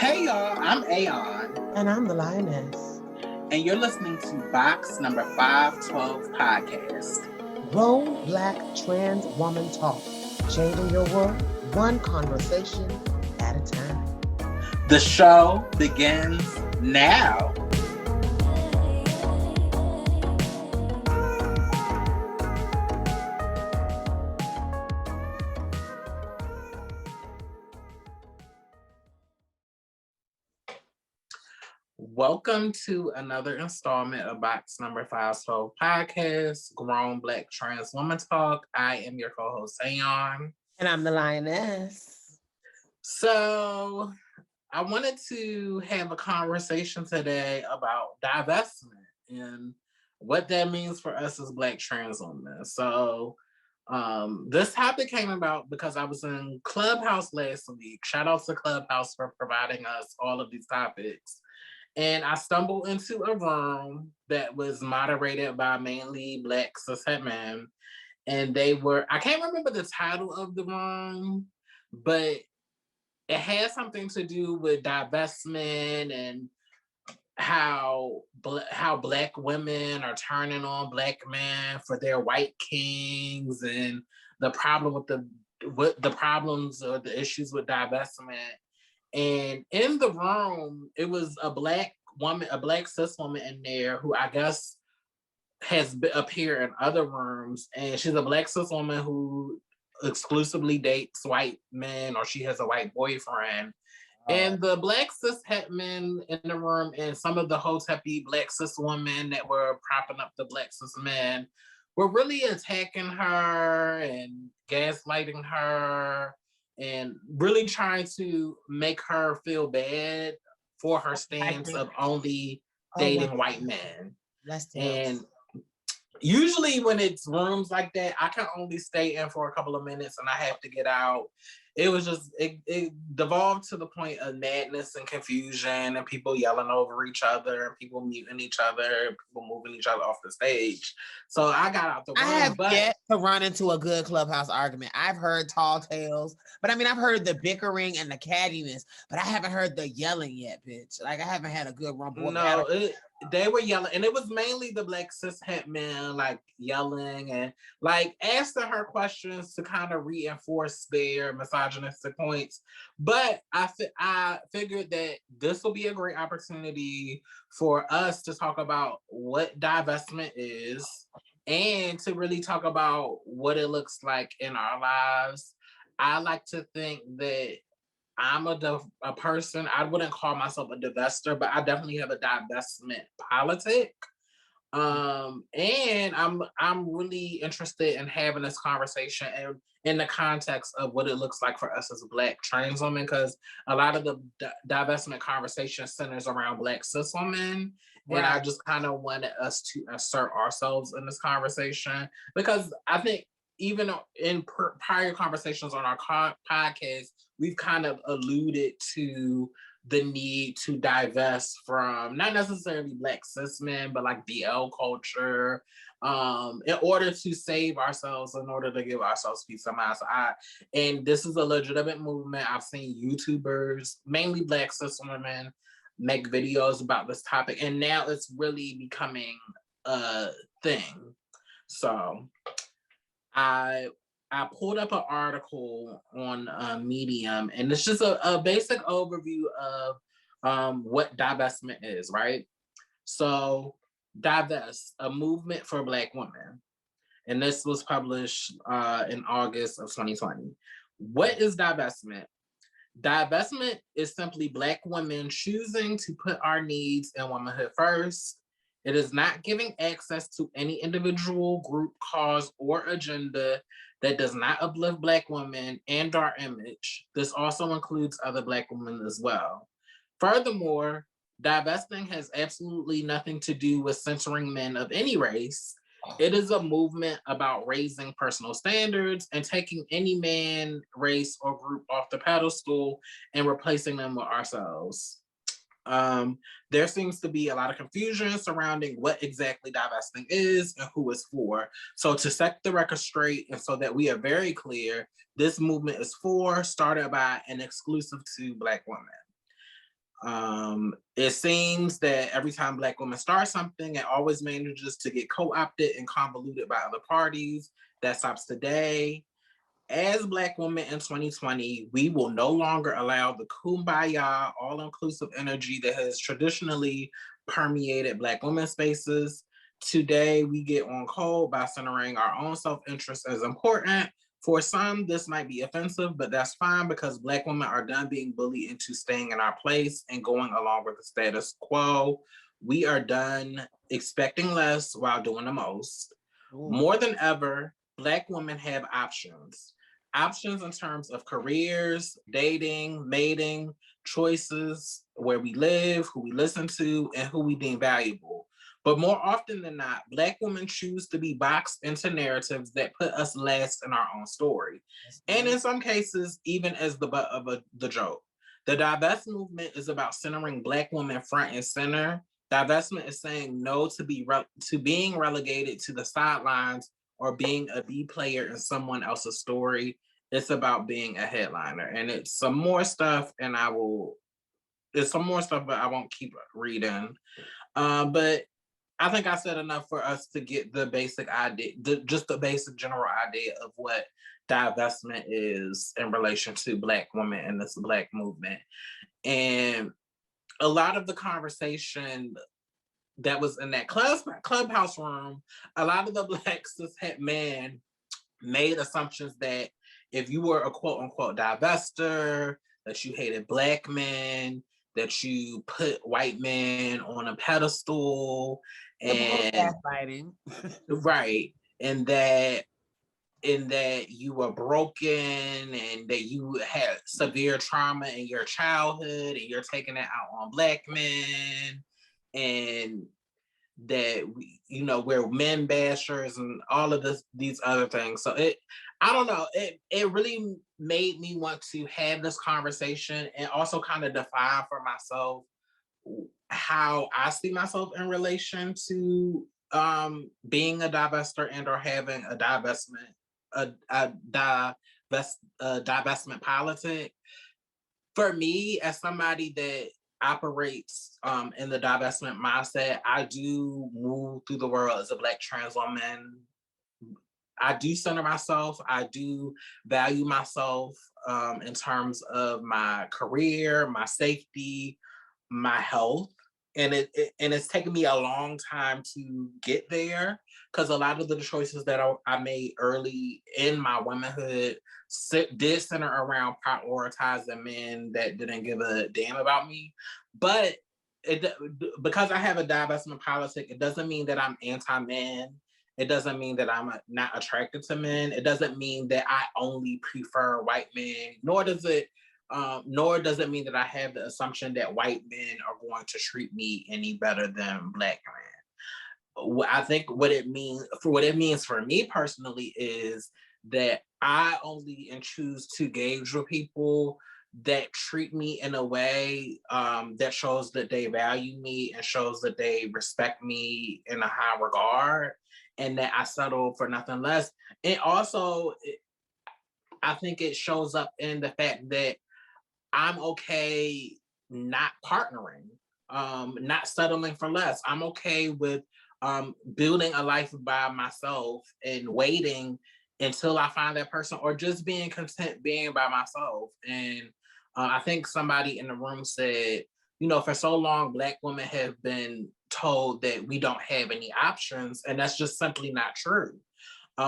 Hey y'all, I'm Aeon. And I'm the Lioness. And you're listening to Box number 512 podcast. Grown Black Trans Woman Talk. Changing your world one conversation at a time. The show begins now. Welcome to another installment of Box number 512 podcast, Grown Black Trans Woman Talk. I am your co-host, Aeon. And I'm the Lioness. So I wanted to have a conversation today about divestment and what that means for us as Black trans women. So this topic came about because I was in Clubhouse last week. Shout out to Clubhouse for providing us all of these topics. And I stumbled into a room that was moderated by mainly Black cishet men. And they were, I can't remember the title of the room, but it had something to do with divestment and how Black women are turning on Black men for their white kings and the problem with the problems or the issues with divestment. And in the room, it was a Black woman, a Black cis woman in there who I guess has appeared in other rooms. And she's a Black cis woman who exclusively dates white men, or she has a white boyfriend. And the Black cis het men in the room and some of the hoteppy Black cis women that were propping up the Black cis men were really attacking her and gaslighting her and really trying to make her feel bad for her stance of only dating white men. And usually when it's rooms like that, I can only stay in for a couple of minutes and I have to get out. It was just, it devolved to the point of madness and confusion and people yelling over each other and people muting each other and people moving each other off the stage. So I got out the room. I have yet to run into a good Clubhouse argument. I've heard tall tales, but I mean, I've heard the bickering and the cattiness, but I haven't heard the yelling yet, bitch. Like, I haven't had a good rumble. No, they were yelling, and it was mainly the Black cis het men like yelling and like asking her questions to kind of reinforce their misogynistic points. But I figured that this will be a great opportunity for us to talk about what divestment is and to really talk about what it looks like in our lives. I like to think that I'm a person, I wouldn't call myself a divester, but I definitely have a divestment politic. And I'm really interested in having this conversation and in the context of what it looks like for us as Black trans women, because a lot of the divestment conversation centers around Black cis women. Right. And I just kind of wanted us to assert ourselves in this conversation because I think even in prior conversations on our podcast, we've kind of alluded to the need to divest from not necessarily Black cis men, but like BL culture, in order to save ourselves, in order to give ourselves peace of mind. And this is a legitimate movement. I've seen YouTubers, mainly Black cis women, make videos about this topic, and now it's really becoming a thing. So I pulled up an article on Medium, and it's just a basic overview of what divestment is, right? So, Divest, a movement for Black women. And this was published in August of 2020. What is divestment? Divestment is simply Black women choosing to put our needs and womanhood first. It is not giving access to any individual, group, cause, or agenda that does not uplift Black women and our image. This also includes other Black women as well. Furthermore, divesting has absolutely nothing to do with censoring men of any race. It is a movement about raising personal standards and taking any man, race, or group off the pedestal and replacing them with ourselves. There seems to be a lot of confusion surrounding what exactly divesting is and who it's for. So to set the record straight and so that we are very clear, this movement is started by and exclusive to Black women. It seems that every time Black women start something, it always manages to get co-opted and convoluted by other parties. That stops today. As Black women in 2020, we will no longer allow the kumbaya, all-inclusive energy that has traditionally permeated Black women's spaces. Today, we get on cold by centering our own self-interest as important. For some, this might be offensive, but that's fine because Black women are done being bullied into staying in our place and going along with the status quo. We are done expecting less while doing the most. Ooh. More than ever, Black women have options. Options in terms of careers, dating, mating, choices, where we live, who we listen to, and who we deem valuable. But more often than not, Black women choose to be boxed into narratives that put us last in our own story. And in some cases, even as the butt of the joke. The divest movement is about centering Black women front and center. Divestment is saying no to being relegated to the sidelines or being a B player in someone else's story. It's about being a headliner. And it's some more stuff, but I won't keep reading. But I think I said enough for us to get the basic idea, just the basic general idea of what divestment is in relation to Black women and this Black movement. And a lot of the conversation that was in that clubhouse room, a lot of the Black cishet men made assumptions that if you were a quote unquote divester, that you hated Black men, that you put white men on a pedestal, and fighting. right, and that you were broken and that you had severe trauma in your childhood and you're taking it out on Black men, and that we're men bashers and all of these other things. So I don't know, it really made me want to have this conversation and also kind of define for myself how I see myself in relation to being a divester and or having a divestment politic. For me, as somebody that operates in the divestment mindset, I do move through the world as a Black trans woman. I do center myself. I do value myself in terms of my career, my safety, my health. And it's taken me a long time to get there because a lot of the choices that I made early in my womanhood did center around prioritizing men that didn't give a damn about me. But because I have a divestment politic, it doesn't mean that I'm anti-men. It doesn't mean that I'm not attracted to men. It doesn't mean that I only prefer white men, nor does it mean that I have the assumption that white men are going to treat me any better than Black men. I think what it means for me personally is that I only choose to engage with people that treat me in a way that shows that they value me and shows that they respect me in a high regard, and that I settle for nothing less. And also, I think it shows up in the fact that I'm okay not partnering, not settling for less. I'm okay with building a life by myself and waiting until I find that person, or just being content being by myself. And I think somebody in the room said, for so long, Black women have been told that we don't have any options, and that's just simply not true.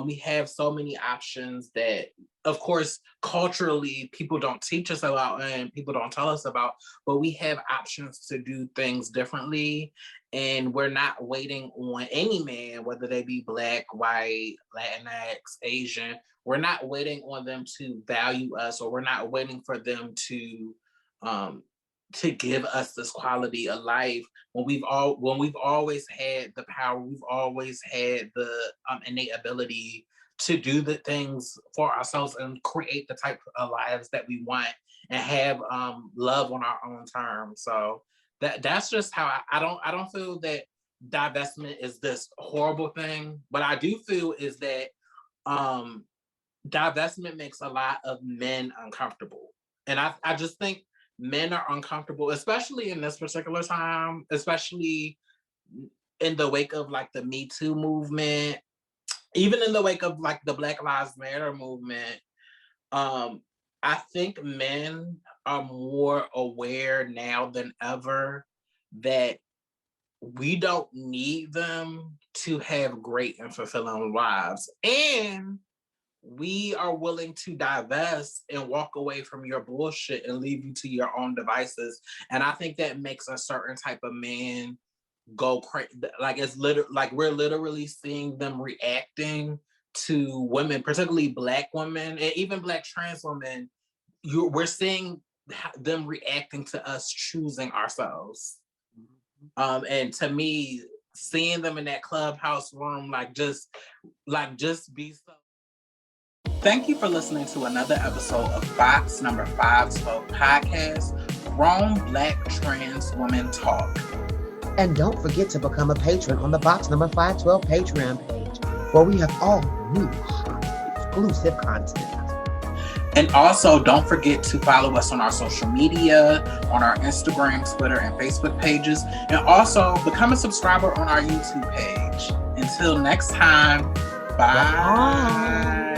We have so many options that, of course, culturally, people don't teach us about and people don't tell us about, but we have options to do things differently. And we're not waiting on any man, whether they be Black, white, Latinx, Asian. We're not waiting on them to value us, or we're not waiting for them to give us this quality of life when we've always had the power. We've always had the innate ability to do the things for ourselves and create the type of lives that we want and have love on our own terms. So that's just how I don't feel that divestment is this horrible thing. But I do feel is that divestment makes a lot of men uncomfortable. And I just think men are uncomfortable, especially in this particular time, especially in the wake of like the Me Too movement, even in the wake of like the Black Lives Matter movement. I think men are more aware now than ever that we don't need them to have great and fulfilling lives. And we are willing to divest and walk away from your bullshit and leave you to your own devices. And I think that makes a certain type of man go crazy. Like it's literally like we're literally seeing them reacting to women, particularly Black women and even Black trans women. We're seeing them reacting to us choosing ourselves. And to me, seeing them in that clubhouse room, just be so. Thank you for listening to another episode of Box number 512 podcast, Grown Black Trans Women Talk. And don't forget to become a patron on the Box number 512 Patreon page, where we have all new exclusive content. And also, don't forget to follow us on our social media, on our Instagram, Twitter, and Facebook pages. And also, become a subscriber on our YouTube page. Until next time, bye.